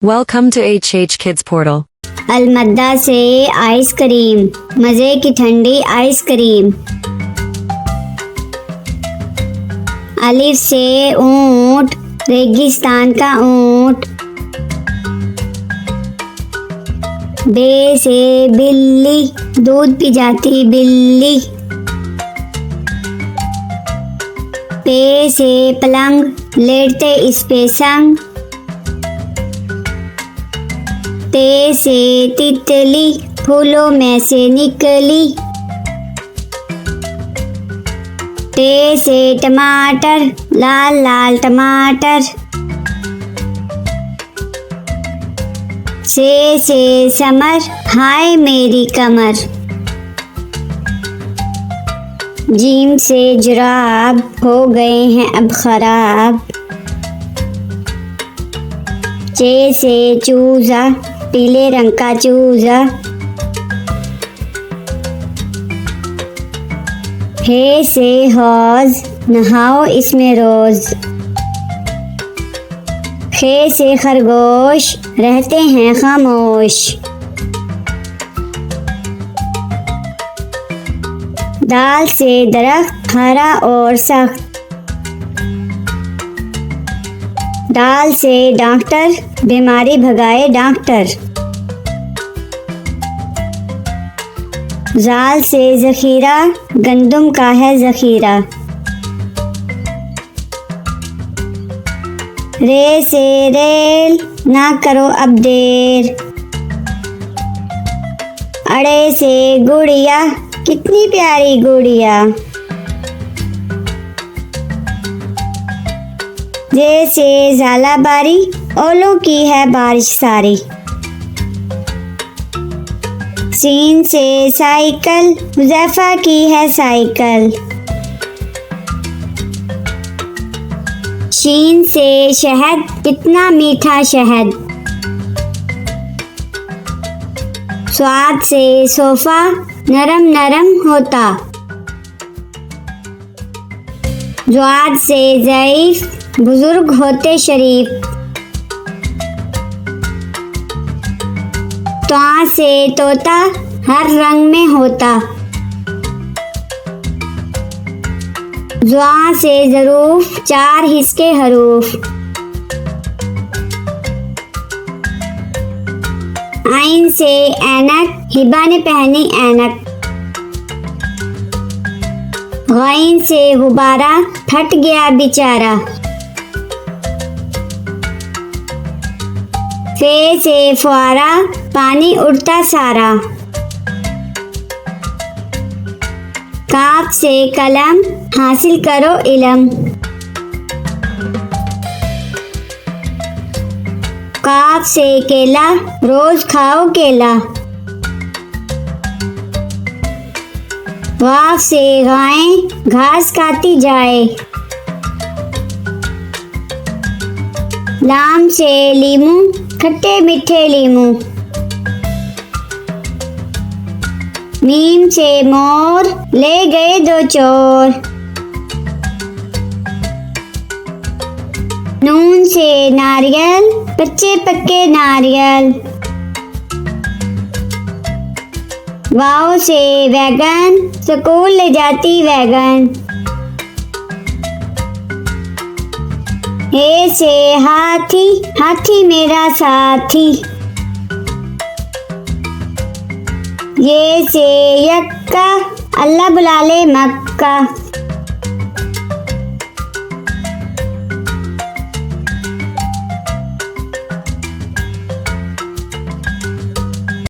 Welcome to HH Kids Portal. अलमद्दा से ice cream, मज़े की ठंडी आइसक्रीम। अलिफ से ऊंट, रेगिस्तान का ऊंट। बे से बिल्ली, दूध पी जाती बिल्ली। पे से पलंग, लेटते इस पे संग। ते से तितली, फूलों में से निकली। टे से टमाटर, लाल लाल टमाटर। से समर, हाय मेरी कमर। जीम से जुराब, हो गए हैं अब खराब। चे से चूजा, पीले रंग का चूजा। हे से हौज, नहाओ इसमें रोज। खे से खरगोश, रहते हैं खामोश। दाल से दरख्त, हरा और सख्त। दाल से डॉक्टर, बीमारी भगाए डॉक्टर। जाल से जखीरा, गंदुम का है जखीरा। रे से रेल, ना करो अब देर। अड़े से गुड़िया, कितनी प्यारी गुड़िया। जैसे झालाबारी, ओलों की है बारिश सारी। सीन से साइकिल, हुज़ैफा की है साइकिल। शीन से शहद, कितना मीठा शहद। स्वाद से सोफा, नरम नरम होता। ज्वाद से ज़ईफ, बुजुर्ग होते शरीफ। त्वा से तोता, हर रंग में होता। ज़्वा से ज़रूफ, 4 हिस्से हरूफ। आइन से ऐनक, हिबा ने पहनी ऐनक। गैन से गुब्बारा, फट गया बेचारा। फे से फुआरा, पानी उड़ता सारा। काफ से कलम, हासिल करो इलम। काफ से केला, रोज खाओ केला। वाफ से गाय, घास खाती जाए। लाम से लीमू, खट्टे मीठे लीमू। मीम से मोर, ले गए 2 चोर। नून से नारियल, कच्चे पक्के नारियल। वाव से वैगन, स्कूल ले जाती वैगन। हे से हाथी, हाथी मेरा साथी। ये से यक्का, अल्लाह बुला ले मक्का।